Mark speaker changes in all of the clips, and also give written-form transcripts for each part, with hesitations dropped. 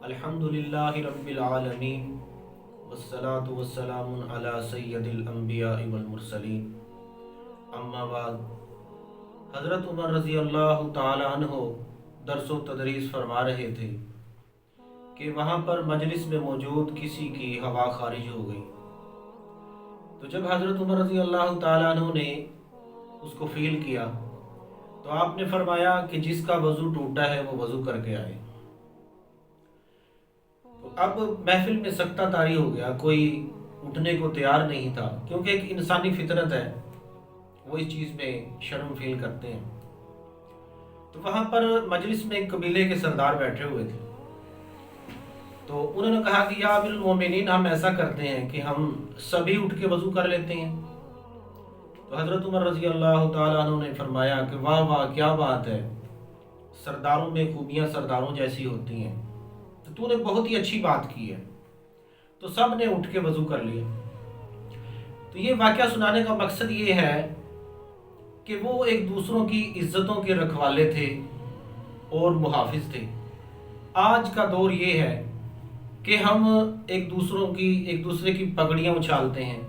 Speaker 1: الحمدللہ رب العالمین والصلاة والسلام علی سید الانبیاء والمرسلین، اما بعد۔ حضرت عمر رضی اللہ تعالی عنہ درس و تدریس فرما رہے تھے کہ وہاں پر مجلس میں موجود کسی کی ہوا خارج ہو گئی، تو جب حضرت عمر رضی اللہ تعالی عنہ نے اس کو فیل کیا تو آپ نے فرمایا کہ جس کا وضو ٹوٹا ہے وہ وضو کر کے آئے۔ تو اب محفل میں سکتہ طاری ہو گیا، کوئی اٹھنے کو تیار نہیں تھا، کیونکہ ایک انسانی فطرت ہے، وہ اس چیز میں شرم فیل کرتے ہیں۔ تو وہاں پر مجلس میں ایک قبیلے کے سردار بیٹھے ہوئے تھے، تو انہوں نے کہا کہ یا امیر المومنین، ہم ایسا کرتے ہیں کہ ہم سبھی اٹھ کے وضو کر لیتے ہیں۔ تو حضرت عمر رضی اللہ تعالیٰ عنہ نے فرمایا کہ واہ واہ، کیا بات ہے، سرداروں میں خوبیاں سرداروں جیسی ہوتی ہیں، تو نے بہت ہی اچھی بات کی ہے۔ تو سب نے اٹھ کے وضو کر لیا۔ تو یہ واقعہ سنانے کا مقصد یہ ہے کہ وہ ایک دوسروں کی عزتوں کے رکھوالے تھے اور محافظ تھے۔ آج کا دور یہ ہے کہ ہم ایک دوسرے کی پگڑیاں اچھالتے ہیں،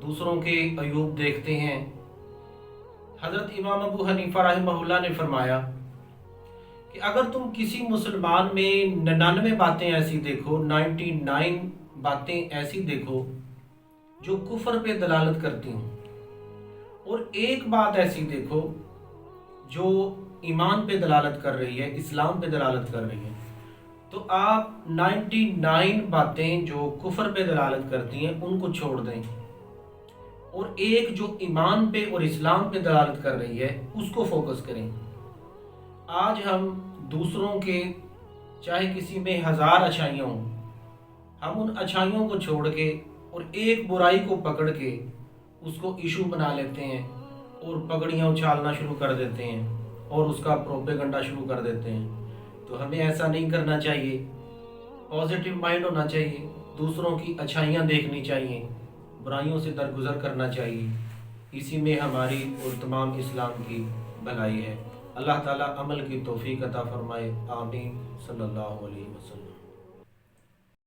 Speaker 1: دوسروں کے عیوب دیکھتے ہیں۔ حضرت امام ابو حنیفہ رحمہ اللہ نے فرمایا کہ اگر تم کسی مسلمان میں 99 باتیں ایسی دیکھو، 99 باتیں ایسی دیکھو جو کفر پہ دلالت کرتی ہوں، اور ایک بات ایسی دیکھو جو ایمان پہ دلالت کر رہی ہے، اسلام پہ دلالت کر رہی ہے، تو آپ 99 باتیں جو کفر پہ دلالت کرتی ہیں ان کو چھوڑ دیں، اور ایک جو ایمان پہ اور اسلام پہ دلالت کر رہی ہے اس کو فوکس کریں۔ آج ہم دوسروں کے، چاہے کسی میں 1000 اچھائیاں ہوں، ہم ان اچھائیوں کو چھوڑ کے اور ایک برائی کو پکڑ کے اس کو ایشو بنا لیتے ہیں اور پگڑیاں اچھالنا شروع کر دیتے ہیں اور اس کا پروپیگنڈا شروع کر دیتے ہیں۔ تو ہمیں ایسا نہیں کرنا چاہیے، پازیٹیو مائنڈ ہونا چاہیے، دوسروں کی اچھائیاں دیکھنی چاہیے، برائیوں سے درگزر کرنا چاہیے۔ اسی میں ہماری اور تمام اسلام کی بھلائی ہے۔ اللہ تعالیٰ عمل کی توفیق عطا فرمائے، آمین، صلی اللہ علیہ وسلم۔